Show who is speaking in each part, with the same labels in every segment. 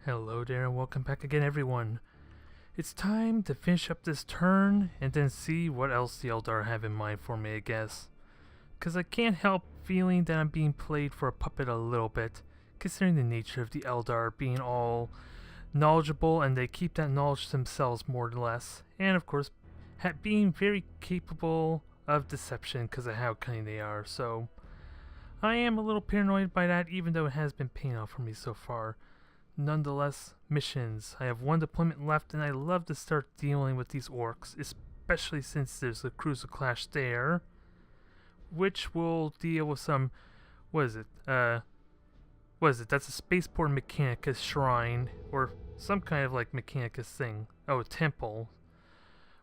Speaker 1: Hello there and welcome back again everyone. It's time to finish up this turn and then see what else the Eldar have in mind for me, I guess. Cause I can't help feeling that I'm being played for a puppet a little bit, considering the nature of the Eldar being all knowledgeable and they keep that knowledge themselves more or less. And of course, being very capable of deception because of how cunning they are. So I am a little paranoid by that, even though it has been paying off for me so far. Nonetheless, missions. I have one deployment left and I love to start dealing with these orcs, especially since there's a cruiser clash there, which will deal with some, That's a spaceport Mechanicus shrine, or some kind of like Mechanicus thing. Oh, a temple.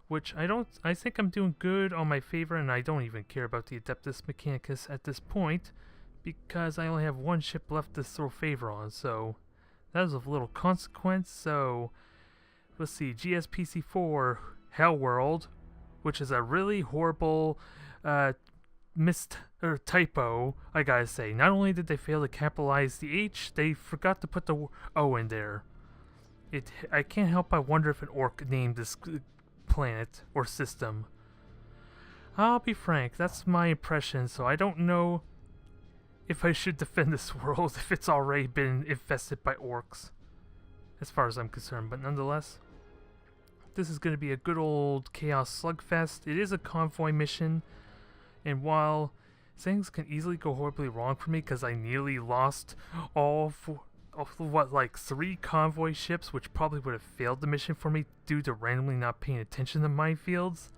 Speaker 1: Which I think I'm doing good on my favor, and I don't even care about the Adeptus Mechanicus at this point, because I only have one ship left to throw favor on, so that is of little consequence. So let's see, GSPC4 Hellworld, which is a really horrible typo, I gotta say. Not only did they fail to capitalize the H, they forgot to put the O in there. I can't help but wonder if an orc named this planet or system. I'll be frank, that's my impression, so I don't know if I should defend this world if it's already been infested by orcs, as far as I'm concerned. But nonetheless, this is going to be a good old chaos slugfest. It is a convoy mission, and while things can easily go horribly wrong for me because I nearly lost three convoy ships, which probably would have failed the mission for me due to randomly not paying attention to minefields,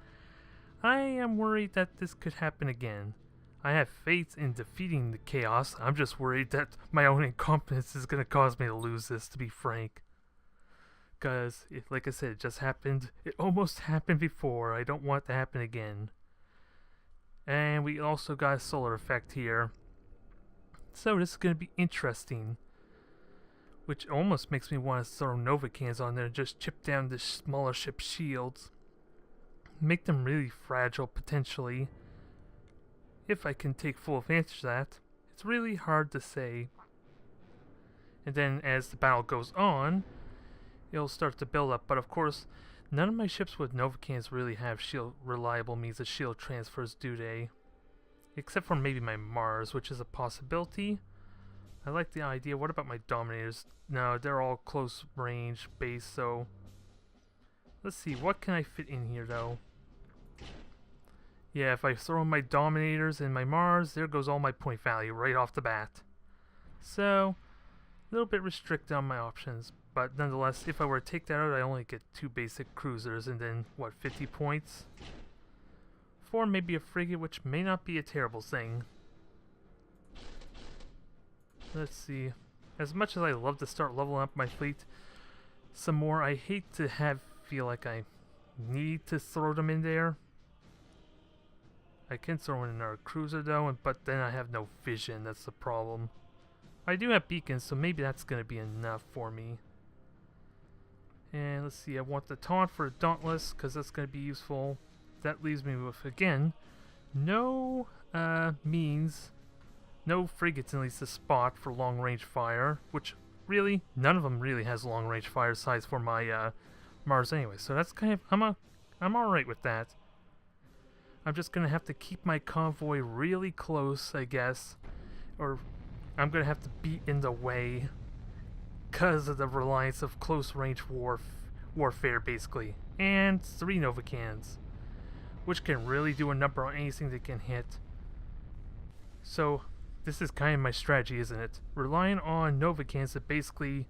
Speaker 1: I am worried that this could happen again. I have faith in defeating the chaos. I'm just worried that my own incompetence is going to cause me to lose this, to be frank. Because, like I said, it just happened. It almost happened before. I don't want it to happen again. And we also got a solar effect here. So this is going to be interesting. Which almost makes me want to throw Nova cans on there and just chip down the smaller ship shields. Make them really fragile, potentially. If I can take full advantage of that. It's really hard to say. And then as the battle goes on, it'll start to build up. But of course, none of my ships with Nova cans really have reliable means of shield transfers, do they? Except for maybe my Mars, which is a possibility. I like the idea. What about my Dominators? No, they're all close range base, so let's see, what can I fit in here though? Yeah, if I throw in my Dominators and my Mars, there goes all my point value right off the bat. So, a little bit restricted on my options. But nonetheless, if I were to take that out, I only get 2 basic cruisers and then, 50 points? For maybe a frigate, which may not be a terrible thing. Let's see. As much as I love to start leveling up my fleet some more, I hate to feel like I need to throw them in there. I can throw in another cruiser though, but then I have no vision, that's the problem. I do have beacons, so maybe that's going to be enough for me. And let's see, I want the taunt for a Dauntless, because that's going to be useful. That leaves me with, again, no frigates at least to spot for long range fire, which really, none of them really has long range fire size for my Mars anyway, so that's kind of, I'm alright with that. I'm just going to have to keep my convoy really close, I guess. Or I'm going to have to be in the way because of the reliance of close range warfare, basically. And 3 Nova cans, which can really do a number on anything they can hit. So this is kind of my strategy, isn't it? Relying on Nova cans to basically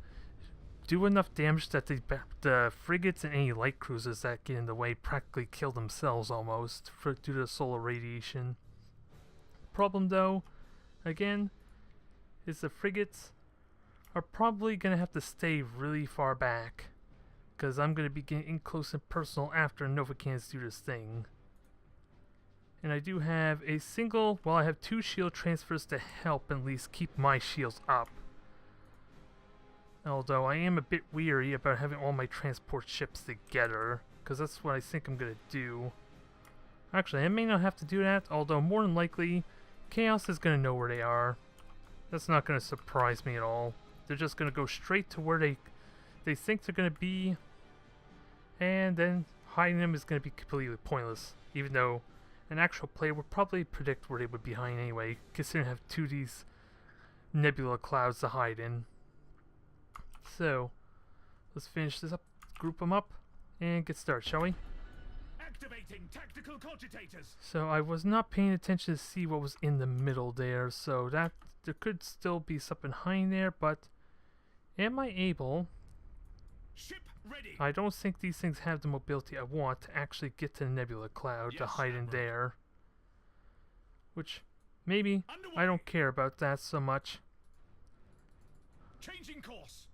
Speaker 1: do enough damage that the frigates and any light cruisers that get in the way practically kill themselves almost due to the solar radiation. Problem though, again, is the frigates are probably going to have to stay really far back, because I'm going to be getting in close and personal after Nova cans do this thing. And I do have I have 2 shield transfers to help at least keep my shields up. Although I am a bit weary about having all my transport ships together, because that's what I think I'm going to do. Actually, I may not have to do that, although more than likely, Chaos is going to know where they are. That's not going to surprise me at all. They're just going to go straight to where they they think they're going to be, and then hiding them is going to be completely pointless, even though an actual player would probably predict where they would be hiding anyway, considering they have two of these nebula clouds to hide in. So, let's finish this up, group them up, and get started, shall we?
Speaker 2: Activating tactical cogitators.
Speaker 1: So I was not paying attention to see what was in the middle there, so that there could still be something behind there, but am I able?
Speaker 2: Ship ready.
Speaker 1: I don't think these things have the mobility I want to actually get to the nebula cloud to hide in there. Which, maybe, I don't care about that so much.
Speaker 2: Changing course.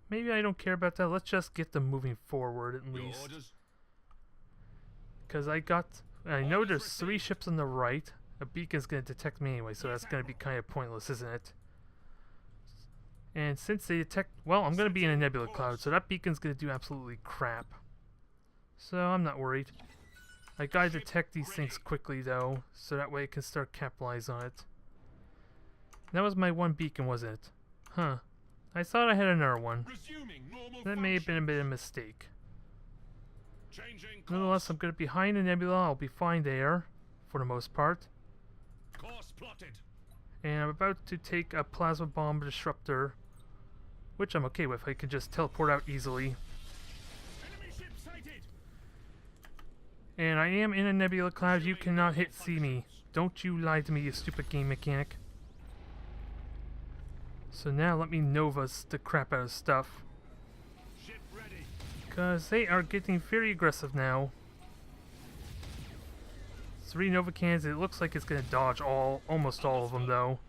Speaker 1: Maybe I don't care about that. Let's just get them moving forward at least. Because I know there's 3 ships on the right. A beacon's going to detect me anyway, so that's going to be kind of pointless, isn't it? And since they detect... Well, I'm going to be in a nebula cloud, so that beacon's going to do absolutely crap. So I'm not worried. I gotta detect these things quickly, though, so that way I can start capitalizing on it. That was my one beacon, wasn't it? Huh. I thought I had another one. That may have been a bit of a mistake. Nonetheless, I'm going to be behind the nebula. I'll be fine there, for the most part.
Speaker 2: Course plotted.
Speaker 1: And I'm about to take a plasma bomb disruptor, which I'm okay with. I can just teleport out easily.
Speaker 2: Enemy ship sighted.
Speaker 1: And I am in a nebula cloud. You cannot see me. Don't you lie to me, you stupid game mechanic. So now let me Novas the crap out of stuff.
Speaker 2: Ship ready.
Speaker 1: Because they are getting very aggressive now. 3 Nova cannons. It looks like it's going to dodge almost all of them, though.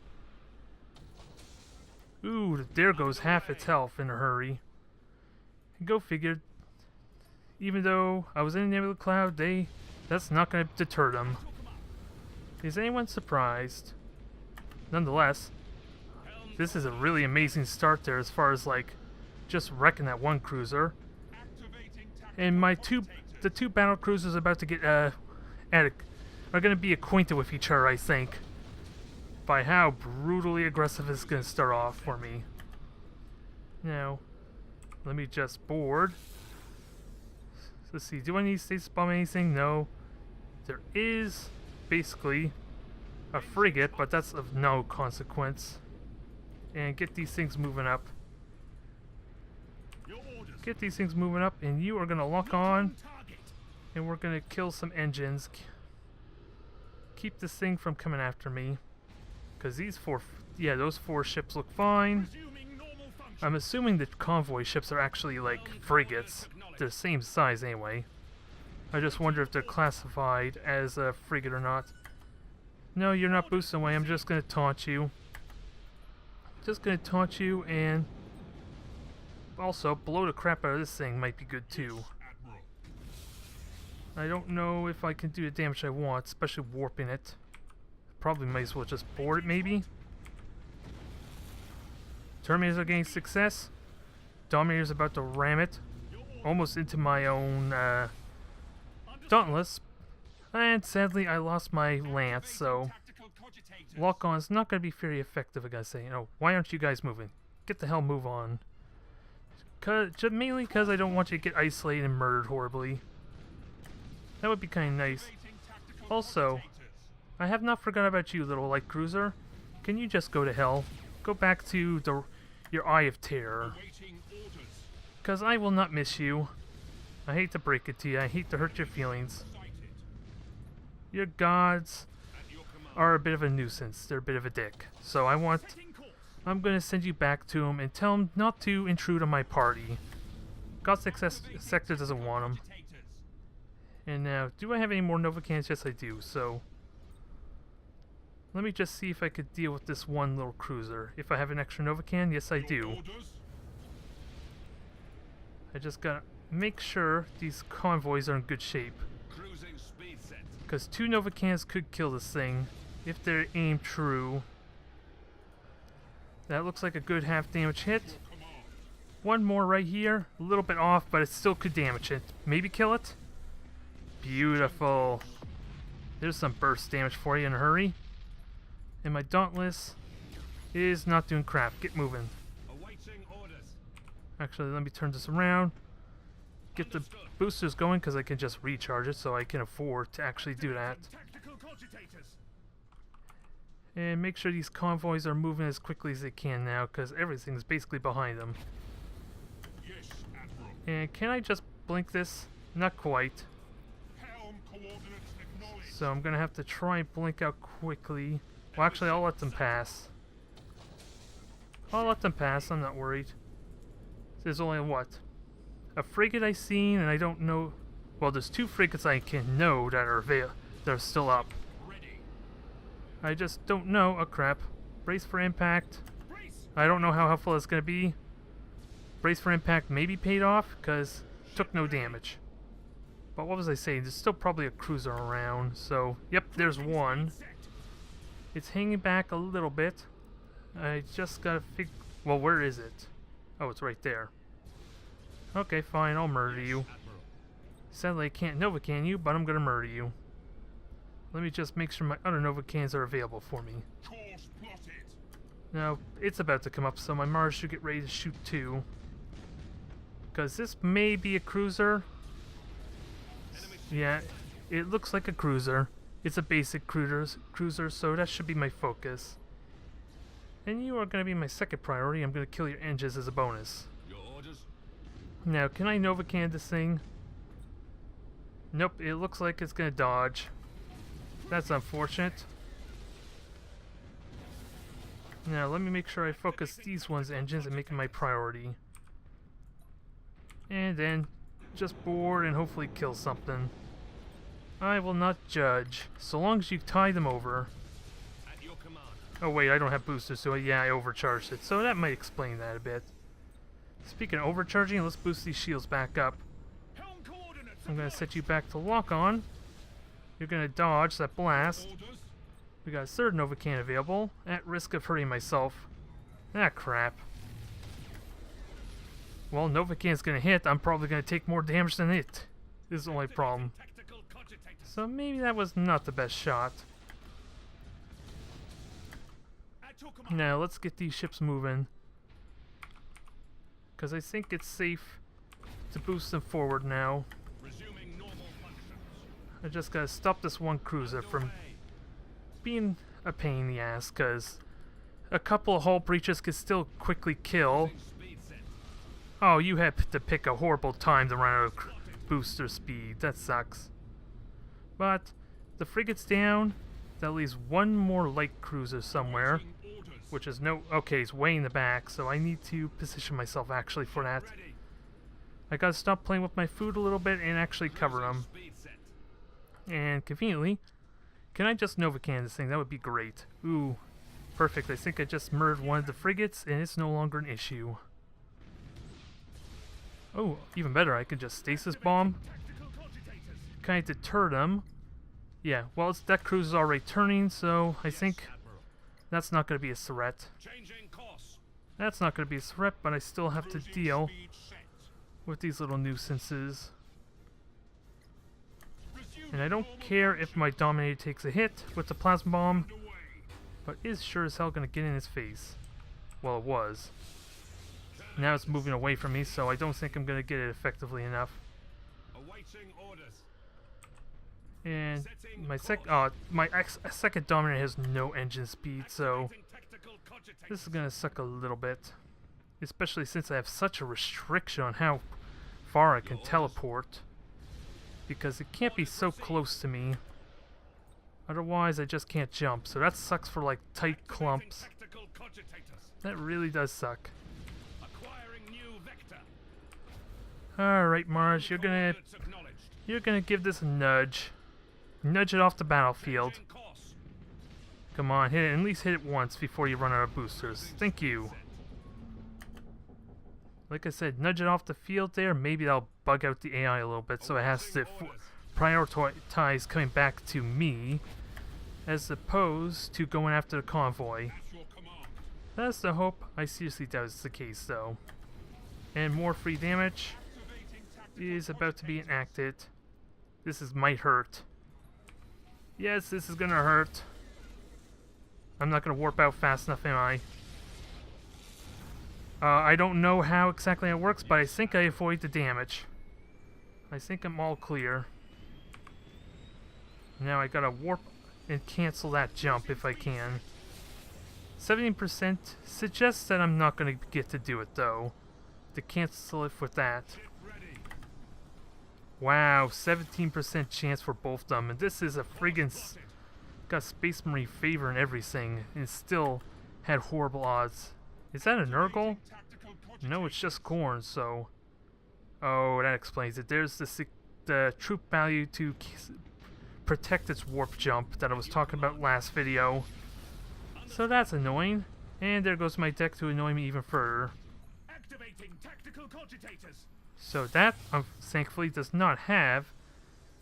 Speaker 1: Ooh, there goes half its health in a hurry. Go figure. Even though I was in a nebula cloud, that's not going to deter them. Is anyone surprised? Nonetheless, this is a really amazing start there as far as like just wrecking that one cruiser. And the two battle cruisers about to get are going to be acquainted with each other, I think, by how brutally aggressive it's going to start off for me. Now, let me just board. Let's see, do I need to stasis bomb anything? No. There is basically a frigate, but that's of no consequence. And get these things moving up. Get these things moving up, and you are going to lock on, and we're going to kill some engines. Keep this thing from coming after me, because those 4 ships look fine. I'm assuming the convoy ships are actually like frigates. They're the same size anyway. I just wonder if they're classified as a frigate or not. No, you're not boosting away. I'm just going to taunt you. Just going to taunt you, and also blow the crap out of this thing might be good too. I don't know if I can do the damage I want, especially warping it. Probably might as well just board it, maybe. Terminators are getting success. Dominator's about to ram it almost into my own Dauntless. And sadly, I lost my lance, so lock-on's not going to be very effective, I gotta say. Why aren't you guys moving? Get the hell move on. Mainly because I don't want you to get isolated and murdered horribly. That would be kind of nice. Also, I have not forgotten about you, little light cruiser. Can you just go to hell? Go back to your Eye of Terror. Because I will not miss you. I hate to break it to you. I hate to hurt your feelings. Your gods are a bit of a nuisance. They're a bit of a dick. So I'm going to send you back to them and tell them not to intrude on my party. Gothic Sector doesn't want them. And now, do I have any more Nova cannons? Yes, I do. So, let me just see if I could deal with this one little cruiser. If I have an extra Nova cannon, yes, I do. I just gotta make sure these convoys are in good shape. Because 2 Nova cannons could kill this thing if they're aimed true. That looks like a good half damage hit. One more right here. A little bit off, but it still could damage it. Maybe kill it? Beautiful. There's some burst damage for you in a hurry. And my Dauntless is not doing crap. Get moving. Actually, let me turn this around. Get the boosters going because I can just recharge it, so I can afford to actually do that.
Speaker 2: Tactical cogitators.
Speaker 1: And make sure these convoys are moving as quickly as they can now, because everything's basically behind them.
Speaker 2: Yes, Admiral.
Speaker 1: And can I just blink this? Not quite.
Speaker 2: Helm coordinates acknowledged.
Speaker 1: So I'm gonna have to try and blink out quickly. Well, actually, I'll let them pass. I'll let them pass, I'm not worried. There's only what? A frigate I seen, and I don't know. Well, there's 2 frigates I can know that are still up.
Speaker 2: Ready.
Speaker 1: I just don't know. Oh crap. Brace for impact.
Speaker 2: Brace.
Speaker 1: I don't know how helpful it's gonna be. Brace for impact maybe paid off, because took no damage. But what was I saying? There's still probably a cruiser around, so yep, there's one.
Speaker 2: Set.
Speaker 1: It's hanging back a little bit. I just gotta figure. Well, where is it? Oh, it's right there. Okay, fine, I'll murder you.
Speaker 2: Admiral.
Speaker 1: Sadly, I can't Novocan you, but I'm gonna murder you. Let me just make sure my other Novacans are available for me.
Speaker 2: Course plotted.
Speaker 1: Now, it's about to come up, so my Mars should get ready to shoot too. Because this may be a cruiser. Yeah, it looks like a cruiser. It's a basic cruiser, so that should be my focus. And you are going to be my second priority. I'm going to kill your engines as a bonus.
Speaker 2: Your orders.
Speaker 1: Now, can I Novocan this thing? Nope, it looks like it's going to dodge. That's unfortunate. Now, let me make sure I focus these one's engines and make them my priority. And then just board and hopefully kill something. I will not judge, so long as you tie them over.
Speaker 2: At your command.
Speaker 1: Oh wait, I don't have boosters, so yeah, I overcharged it. So that might explain that a bit. Speaking of overcharging, let's boost these shields back up.
Speaker 2: Helm coordinates.
Speaker 1: I'm going to set you back to lock on. You're going to dodge that blast.
Speaker 2: Orders.
Speaker 1: We got a third Novocan available, at risk of hurting myself. Ah, crap. Well, Novocan's going to hit. I'm probably going to take more damage than it. This is the only problem.
Speaker 2: Tactical cogitators.
Speaker 1: So maybe that was not the best shot.
Speaker 2: At your command.
Speaker 1: Now, let's get these ships moving. Because I think it's safe to boost them forward now.
Speaker 2: Resuming normal functions.
Speaker 1: I just gotta stop this one cruiser from
Speaker 2: Away.
Speaker 1: being a pain in the ass, because a couple of hull breaches could still quickly kill.
Speaker 2: Speed set.
Speaker 1: Oh, you had to pick a horrible time to run out of booster speed. That sucks. But the frigate's down. That leaves one more light cruiser somewhere,
Speaker 2: Awaiting orders.
Speaker 1: which is no. Okay, it's way in the back, so I need to position myself actually for that.
Speaker 2: Ready.
Speaker 1: I gotta stop playing with my food a little bit and actually cover them.
Speaker 2: Speed set.
Speaker 1: And conveniently, can I just Novocan this thing? That would be great. Ooh, perfect. I think I just murdered one of the frigates, and it's no longer an issue. Oh, even better, I can just stasis bomb.
Speaker 2: Tactical cogitators.
Speaker 1: Kind of deter them. Yeah, well, that cruise is already turning, so I think
Speaker 2: Admiral.
Speaker 1: that's not going to be a threat.
Speaker 2: Changing course.
Speaker 1: That's not going to be a threat, but I still have to
Speaker 2: Cruising
Speaker 1: deal
Speaker 2: speed set.
Speaker 1: with these little nuisances.
Speaker 2: Resume
Speaker 1: And I don't
Speaker 2: normal
Speaker 1: care if my Dominator takes a hit with the plasma bomb,
Speaker 2: underway.
Speaker 1: but is sure as hell going to get in his face. Well, it was. Now it's moving away from me, so I don't think I'm going to get it effectively enough.
Speaker 2: Awaiting orders.
Speaker 1: And
Speaker 2: Setting
Speaker 1: my
Speaker 2: course.
Speaker 1: second Dominator has no engine speed, so
Speaker 2: Activating tactical cogitators.
Speaker 1: this is going to suck a little bit. Especially since I have such a restriction on how far I can teleport. Because it can't be so close to me. Otherwise, I just can't jump. So that sucks for like tight clumps.
Speaker 2: Tactical cogitators.
Speaker 1: That really does suck.
Speaker 2: Acquiring new vector.
Speaker 1: Alright, Mars, you're gonna
Speaker 2: Coordinates acknowledged.
Speaker 1: give this a nudge. Nudge it off the battlefield.
Speaker 2: Changing course.
Speaker 1: Come on, hit it. At least hit it once before you run out of boosters. Thank you. Like I said, nudge it off the field there. Maybe that'll bug out the AI a little bit, so it has to prioritize coming back to me, as opposed to going after the convoy.
Speaker 2: At your command.
Speaker 1: That's the hope. I seriously doubt it's the case, though. And more free damage
Speaker 2: Activating tactical
Speaker 1: is about to be
Speaker 2: cogitators.
Speaker 1: enacted. Might hurt. Yes, this is gonna hurt. I'm not gonna warp out fast enough, am I? I don't know how exactly it works, but I think I avoid the damage. I think I'm all clear. Now I gotta warp and cancel that jump if I can. 17% suggests that I'm not gonna get to do it though. To cancel it with that.
Speaker 2: Get ready.
Speaker 1: Wow, 17% chance for both of them, and this is a friggin' got Space Marine favor and everything, and still had horrible odds. Is that a Nurgle?
Speaker 2: Tactical
Speaker 1: No, it's just corn, so... Oh, that explains it. There's the troop value to protect its warp jump that I was talking about last video. So that's annoying. And there goes my deck to annoy me even further.
Speaker 2: Activating tactical cogitators.
Speaker 1: So that, thankfully, does not have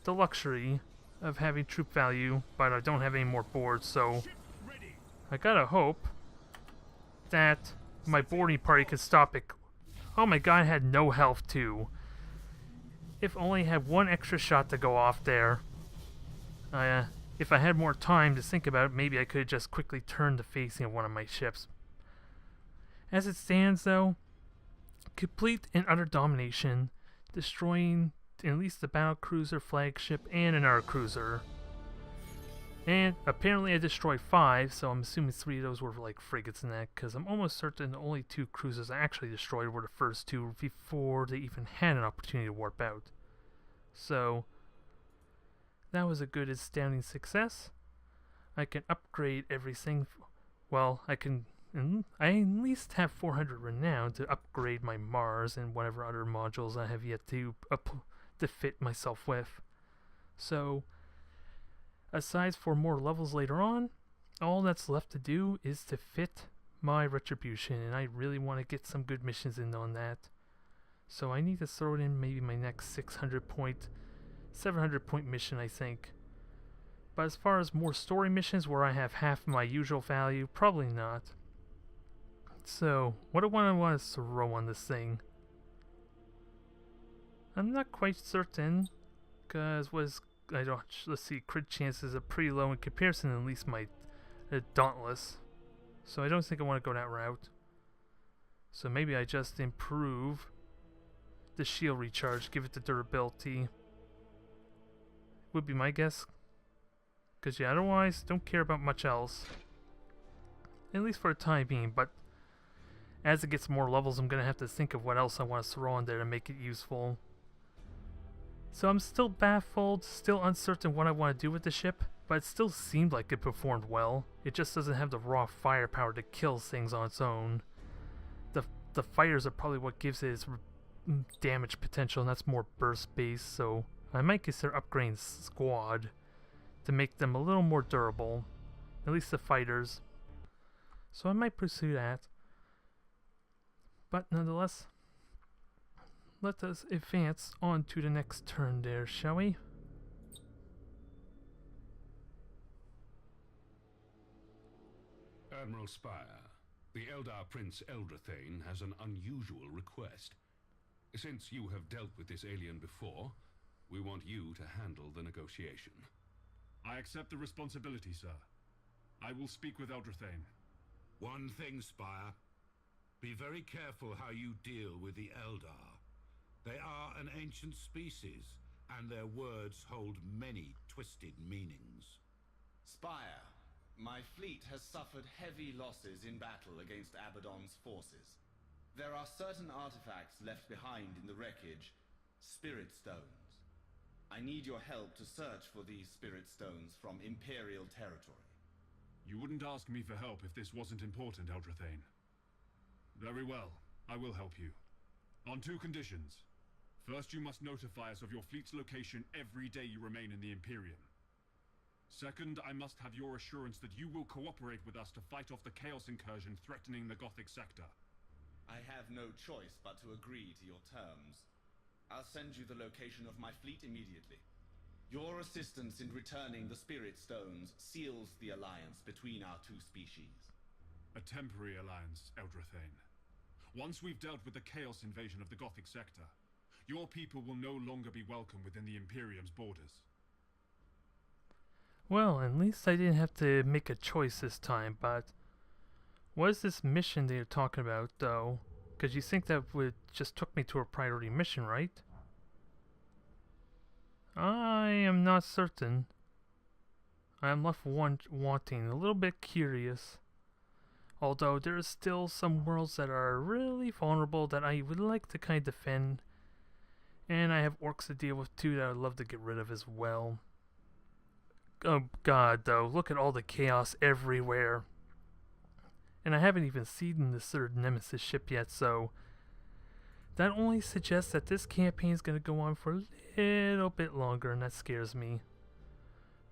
Speaker 1: the luxury of having troop value, but I don't have any more boards, so
Speaker 2: Ship ready.
Speaker 1: I gotta hope that my boarding party could stop it. Oh my god, I had no health too. If only I had one extra shot to go off there. If I had more time to think about it, maybe I could just quickly turn the facing of one of my ships. As it stands though, complete and utter domination, destroying at least the battle cruiser flagship and another cruiser. And apparently I destroyed 5, so I'm assuming 3 of those were like frigates and that, because I'm almost certain the only 2 cruisers I actually destroyed were the first 2 before they even had an opportunity to warp out. So that was a good astounding success. I can upgrade everything. Well, I at least have 400 renown to upgrade my Mars and whatever other modules I have yet to fit myself with. So aside for more levels later on, all that's left to do is to fit my retribution, and I really want to get some good missions in on that. So I need to throw it in maybe my next 700 point mission, I think. But as far as more story missions where I have half my usual value, probably not. So what do I want to throw on this thing? I'm not quite certain, because let's see, crit chances are pretty low in comparison to at least my Dauntless. So I don't think I want to go that route. So maybe I just improve the shield recharge, give it the durability. Would be my guess. Because yeah, otherwise, don't care about much else. At least for the time being, but as it gets more levels, I'm going to have to think of what else I want to throw in there to make it useful. So I'm still baffled, still uncertain what I want to do with the ship, but it still seemed like it performed well. It just doesn't have the raw firepower to kill things on its own. The fighters are probably what gives it its damage potential, and that's more burst based, so I might consider upgrading squad to make them a little more durable, at least the fighters. So I might pursue that. But nonetheless, let us advance on to the next turn there, shall we?
Speaker 3: Admiral Spire, the Eldar Prince Eldrathane has an unusual request. Since you have dealt with this alien before, we want you to handle the negotiation.
Speaker 2: I accept the responsibility, sir. I will speak with Eldrathane.
Speaker 4: One thing, Spire. Be very careful how you deal with the Eldar. They are an ancient species, and their words hold many twisted meanings.
Speaker 5: Spire, my fleet has suffered heavy losses in battle against Abaddon's forces. There are certain artifacts left behind in the wreckage, spirit stones. I need your help to search for these spirit stones from Imperial territory.
Speaker 2: You wouldn't ask me for help if this wasn't important, Eldrathane. Very well, I will help you. On 2 conditions. First, you must notify us of your fleet's location every day you remain in the Imperium. Second, I must have your assurance that you will cooperate with us to fight off the Chaos incursion threatening the Gothic sector.
Speaker 5: I have no choice but to agree to your terms. I'll send you the location of my fleet immediately. Your assistance in returning the Spirit Stones seals the alliance between our 2 species.
Speaker 2: A temporary alliance, Eldrathane. Once we've dealt with the Chaos invasion of the Gothic sector, your people will no longer be welcome within the Imperium's borders.
Speaker 1: Well, at least I didn't have to make a choice this time, but what is this mission that you're talking about, though? Because you think that would just took me to a priority mission, right? I am not certain. I am left wanting, a little bit curious. Although there is still some worlds that are really vulnerable that I would like to kind of defend. And I have orcs to deal with too that I'd love to get rid of as well. Oh god though, look at all the chaos everywhere. And I haven't even seen the third Nemesis ship yet, so that only suggests that this campaign is going to go on for a little bit longer, and that scares me.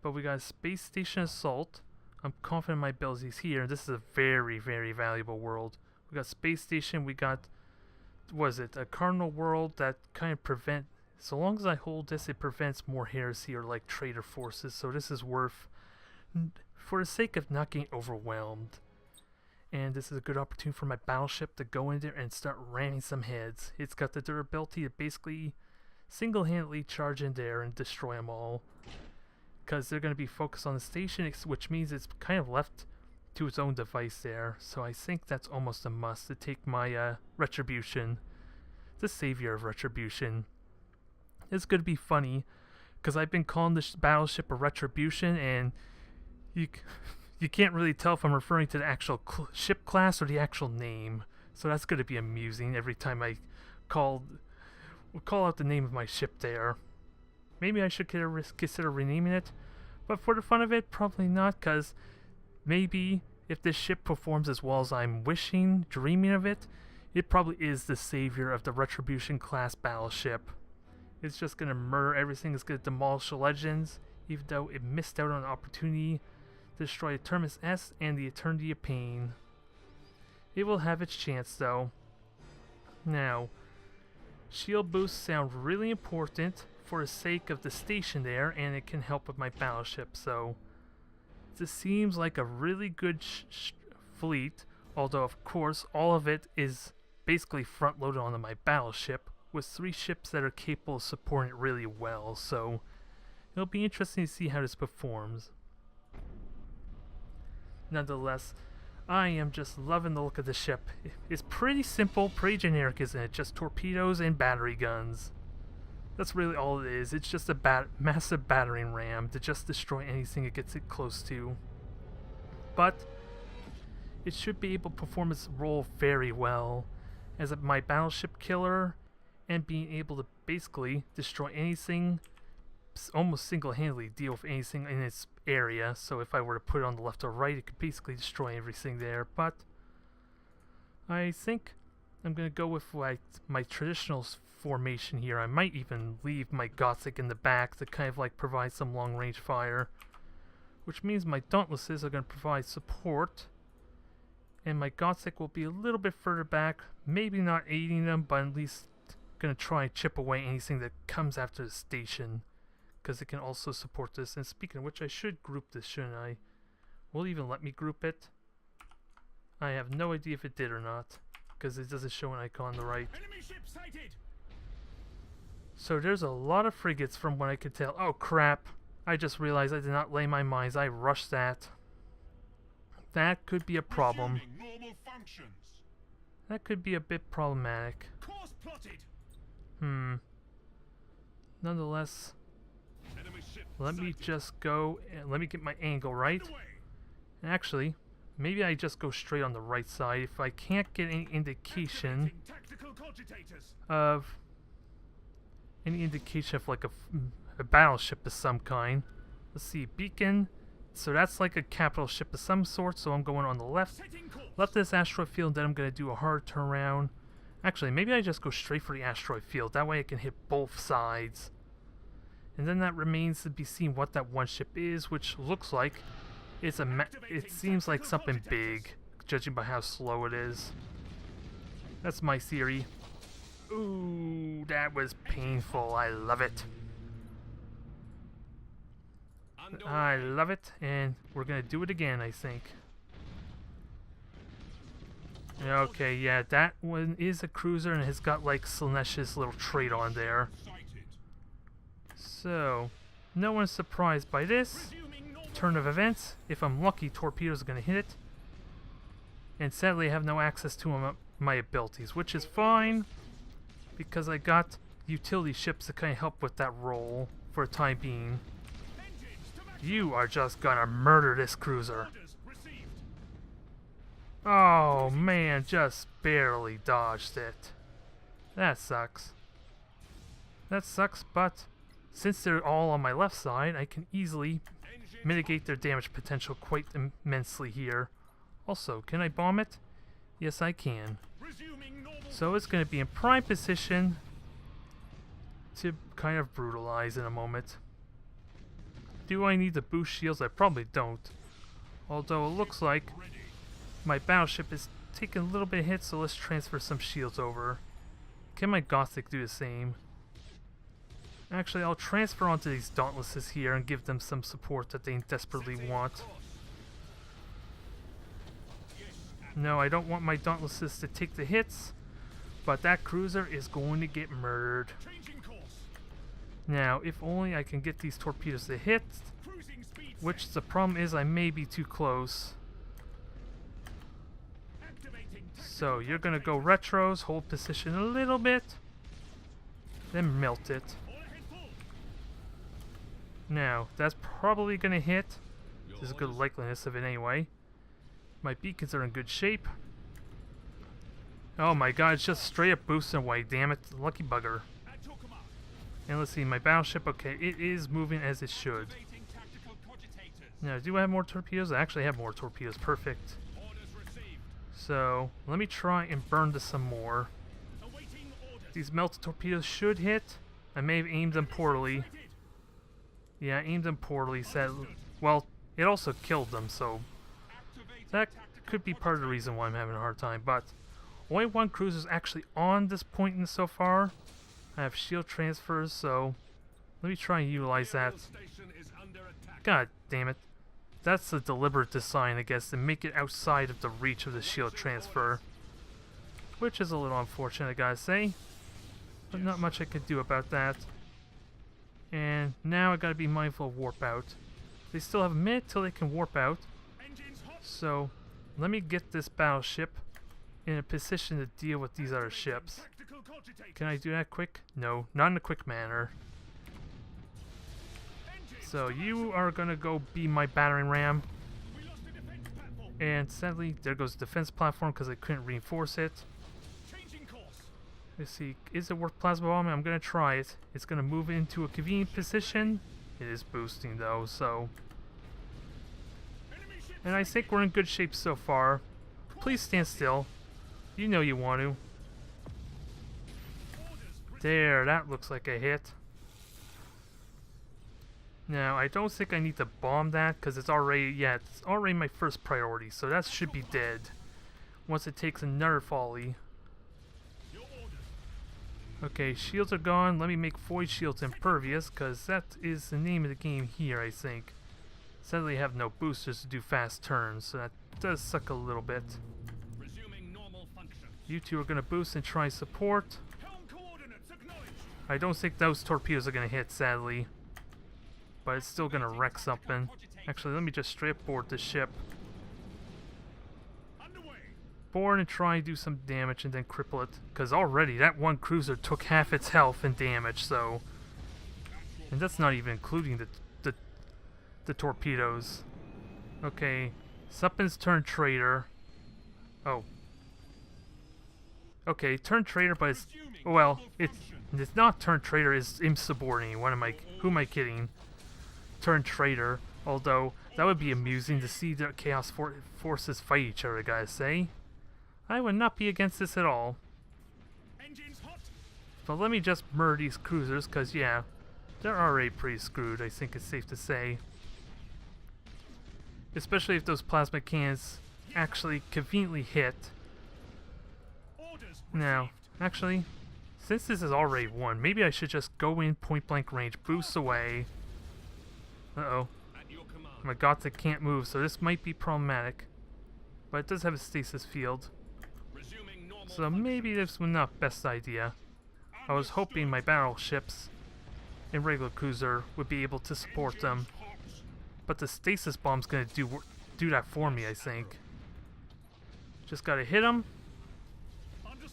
Speaker 1: But we got a space station assault. I'm confident my abilities here. This is a very, very valuable world. We got space station, we got, what is it, a cardinal world that kind of prevent, so long as I hold this, it prevents more heresy or like traitor forces, so this is worth, for the sake of not getting overwhelmed. And this is a good opportunity for my battleship to go in there and start ramming some heads. It's got the durability to basically single-handedly charge in there and destroy them all. Because they're going to be focused on the station, which means it's kind of left to its own device there. So I think that's almost a must to take my Retribution, the savior of Retribution. It's going to be funny, because I've been calling this battleship a Retribution, and you can't really tell if I'm referring to the actual ship class or the actual name. So that's going to be amusing every time I call out the name of my ship there. Maybe I should consider renaming it. But for the fun of it, probably not, because maybe if this ship performs as well as I'm wishing, dreaming of it, it probably is the savior of the Retribution class battleship. It's just going to murder everything. It's going to demolish the legends, even though it missed out on an opportunity destroy Terminus S and the Eternity of Pain. It will have its chance though. Now, shield boosts sound really important for the sake of the station there, and it can help with my battleship, so this seems like a really good fleet, although of course all of it is basically front loaded onto my battleship with 3 ships that are capable of supporting it really well, so it'll be interesting to see how this performs. Nonetheless, I am just loving the look of the ship. It's pretty simple, pretty generic, isn't it? Just torpedoes and battery guns. That's really all it is. It's just a massive battering ram to just destroy anything it gets it close to. But it should be able to perform its role very well as my battleship killer, and being able to basically destroy anything, almost single-handedly deal with anything in its area. So if I were to put it on the left or right, it could basically destroy everything there. But I think I'm going to go with like my traditional formation here. I might even leave my Gothic in the back to kind of like provide some long-range fire, which means my Dauntlesses are going to provide support, and my Gothic will be a little bit further back, maybe not aiding them, but at least going to try and chip away anything that comes after the station, because it can also support this. And speaking of which, I should group this, shouldn't I? Will it even let me group it? I have no idea if it did or not, because it doesn't show an icon on the right.
Speaker 2: Enemy ship sighted!
Speaker 1: So there's a lot of frigates from what I could tell. Oh crap, I just realized I did not lay my mines. I rushed that. That could be a problem.
Speaker 2: Normal functions.
Speaker 1: That could be a bit problematic.
Speaker 2: Course plotted.
Speaker 1: Nonetheless,
Speaker 2: Enemy ship
Speaker 1: let me
Speaker 2: sighted.
Speaker 1: just go and let me get my angle right.
Speaker 2: Away.
Speaker 1: Actually, maybe I just go straight on the right side if I can't get any indication
Speaker 2: Activating tactical cogitators.
Speaker 1: of like a battleship of some kind. Let's see, beacon. So that's like a capital ship of some sort, so I'm going on the left.
Speaker 2: Setting course.
Speaker 1: Left this asteroid field, then I'm going to do a hard turnaround. Actually, maybe I just go straight for the asteroid field. That way I can hit both sides. And then that remains to be seen what that one ship is, which looks like it's it seems like something big, judging by how slow it is. That's my theory. Ooh, that was painful. I love it. I love it, and we're gonna do it again, I think. Okay, yeah, that one is a cruiser and has got like Slaanesh's little trait on there.
Speaker 2: Sighted.
Speaker 1: So, no one's surprised by this
Speaker 2: Resuming normal.
Speaker 1: turn of events. If I'm lucky, torpedoes are gonna hit it. And sadly, I have no access to them my abilities, which is fine because I got utility ships to kind of help with that role for the time being. You are just gonna murder this cruiser. Oh man, just barely dodged it. That sucks. That sucks, but since they're all on my left side, I can easily mitigate their damage potential quite immensely here. Also, can I bomb it? Yes, I can. So it's going to be in prime position to kind of brutalize in a moment. Do I need to boost shields? I probably don't. Although it looks like my battleship is taking a little bit of hit, so let's transfer some shields over. Can my Gothic do the same? Actually, I'll transfer onto these Dauntlesses here and give them some support that they desperately want. No, I don't want my Dauntlesses to take the hits, but that cruiser is going to get murdered. Now, if only I can get these torpedoes to hit, which the problem is I may be too close. So, you're going to go retros, hold position a little bit, then melt it. Now, that's probably going to hit. There's a good likeliness of it anyway. My beacons are in good shape. Oh my god, it's just straight up boosting away, damn it. Lucky bugger. And let's see, my battleship, okay, it is moving as it should. Now, do I have more torpedoes? I actually have more torpedoes, perfect. So, let me try and burn this some more. These melted torpedoes should hit. I may have aimed them poorly. Yeah, I aimed them poorly, sadly. Well, it also killed them, so that could be part of the reason why I'm having a hard time, but only one cruiser is actually on this point in so far. I have shield transfers, so let me try and utilize that. God damn it. That's a deliberate design, I guess, to make it outside of the reach of the shield transfer. Which is a little unfortunate, I gotta say. But not much I could do about that. And now I gotta be mindful of warp out. They still have a minute till they can warp out. So, let me get this battleship in a position to deal with these other ships. Can I do that quick? No, not in a quick manner. So, you are gonna go be my battering ram. And sadly, there goes the defense platform because I couldn't reinforce it. Let's see, is it worth plasma bombing? I'm gonna try it. It's gonna move into a convenient position. It is boosting though, so. And I think we're in good shape so far. Please stand still. You know you want to. There, that looks like a hit. Now, I don't think I need to bomb that because it's already, yeah, it's already my first priority, so that should be dead once it takes another volley. Okay, shields are gone. Let me make void shields impervious, because that is the name of the game here, I think. Sadly, I have no boosters to do fast turns, so that does suck a little bit. You two are going to boost and try support. I don't think those torpedoes are going to hit, sadly. But it's still going to wreck something. Actually, let me just straight up board this ship. Board and try and do some damage and then cripple it. Because already that one cruiser took half its health and damage, so. And that's not even including the torpedoes. Okay. Something's turned traitor. Oh. Okay, turned traitor, but it's. Well, it's not turned traitor, it's insubordinate. Who am I kidding? Turned traitor. Although, that would be amusing to see the Chaos forces fight each other, I gotta say. I would not be against this at all. But let me just murder these cruisers, because yeah, they're already pretty screwed, I think it's safe to say. Especially if those plasma cannons actually conveniently hit. Now, actually, since this is already won, maybe I should just go in point blank range, boost away. Uh-oh. My Gothic can't move, so this might be problematic. But it does have a stasis field. So maybe this was not best idea. I was hoping my battleships and regular cruiser would be able to support them. But the stasis bomb's gonna do that for me, I think. Just gotta hit them.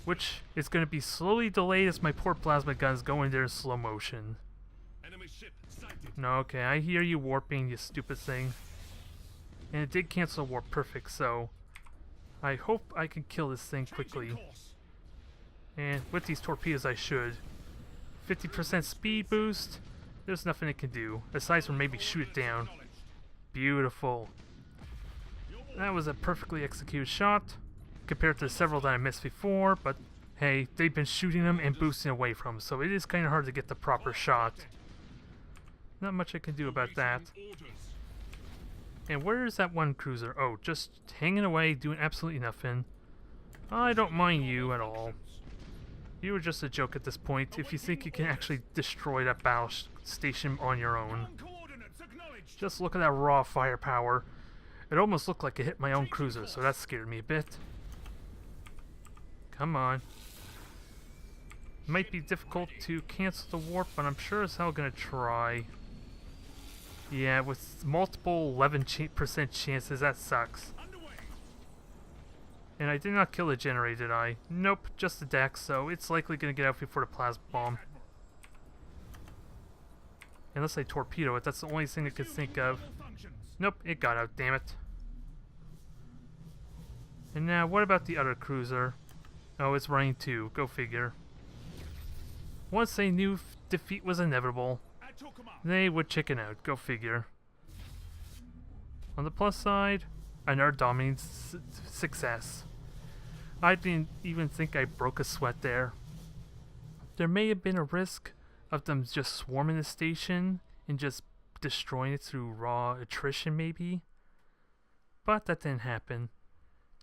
Speaker 1: which is going to be slowly delayed as my poor plasma guns go in there in slow motion.
Speaker 2: Enemy ship sighted.
Speaker 1: No, okay, I hear you warping, you stupid thing. And it did cancel warp perfect, so I hope I can kill this thing quickly. And with these torpedoes I should. 50% speed boost. There's nothing it can do, aside from maybe shoot it down. Beautiful. That was a perfectly executed shot, compared to several that I missed before, but hey, they've been shooting them and boosting away from them, so it is kind of hard to get the proper shot. Not much I can do about that. And where is that one cruiser? Oh, just hanging away, doing absolutely nothing. I don't mind you at all. You were just a joke at this point, if you think you can actually destroy that battle station on your own. Just look at that raw firepower. It almost looked like it hit my own cruiser, so that scared me a bit. Come on. Might be difficult to cancel the warp, but I'm sure as hell gonna try. Yeah, with multiple 11% chances, that sucks. And I did not kill the generator, did I? Nope, just the deck, so it's likely gonna get out before the plasma bomb. Unless I torpedo it, that's the only thing I could think of. Nope, it got out, damn it. And now, what about the other cruiser? Oh, it's running too, go figure. Once they knew defeat was inevitable, they would chicken out, go figure. On the plus side, another dominating success. I didn't even think I broke a sweat there. There may have been a risk of them just swarming the station and just destroying it through raw attrition maybe, but that didn't happen.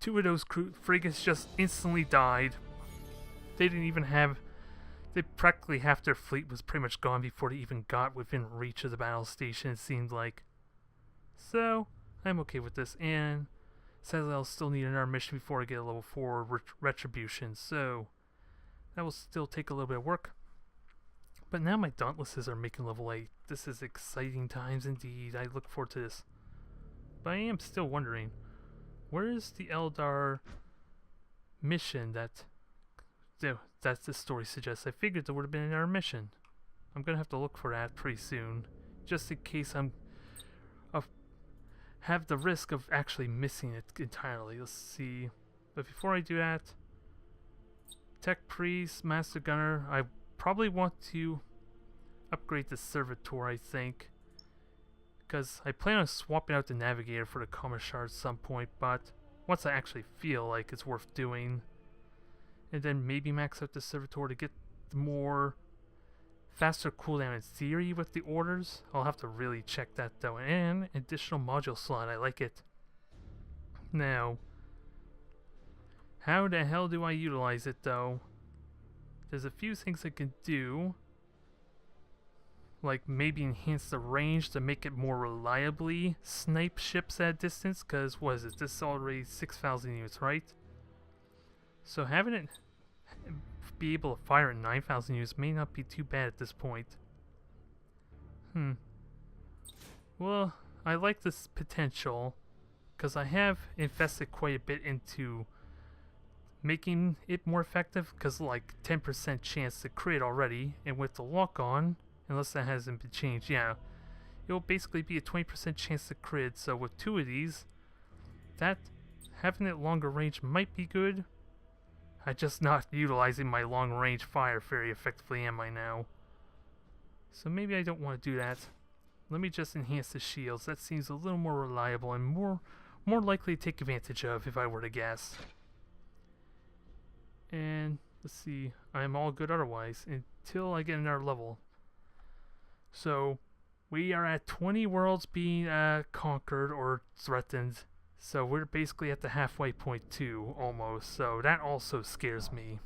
Speaker 1: 2 of those frigates just instantly died. They didn't even have... practically half their fleet was pretty much gone before they even got within reach of the battle station, it seemed like. So, I'm okay with this, and sadly I'll still need another mission before I get a level 4 retribution, so that will still take a little bit of work. But now my dauntlesses are making level 8. This is exciting times indeed. I look forward to this. But I am still wondering, where is the Eldar mission that the story suggests? I figured there would have been another mission. I'm gonna have to look for that pretty soon, just in case have the risk of actually missing it entirely. Let's see. But before I do that, Tech Priest, Master Gunner, I probably want to upgrade the Servitor, I think, because I plan on swapping out the Navigator for the Commissar at some point, but once I actually feel like it's worth doing, and then maybe max out the Servitor to get more faster cooldown in theory with the orders. I'll have to really check that though. And additional module slot, I like it. Now, how the hell do I utilize it though? There's a few things I can do, like maybe enhance the range to make it more reliably snipe ships at distance, because what is it, this is already 6,000 units, right? So having it be able to fire at 9,000 units may not be too bad at this point. Well, I like this potential, because I have invested quite a bit into making it more effective, because like 10% chance to crit already, and with the lock on, unless that hasn't been changed, yeah, it will basically be a 20% chance to crit. So with 2 of these, that having it longer range might be good. I'm just not utilizing my long range fire very effectively, am I now? So maybe I don't want to do that. Let me just enhance the shields. That seems a little more reliable and more likely to take advantage of if I were to guess. And let's see, I'm all good otherwise until I get another level. So we are at 20 worlds being conquered or threatened. So we're basically at the halfway point too, almost. So that also scares me.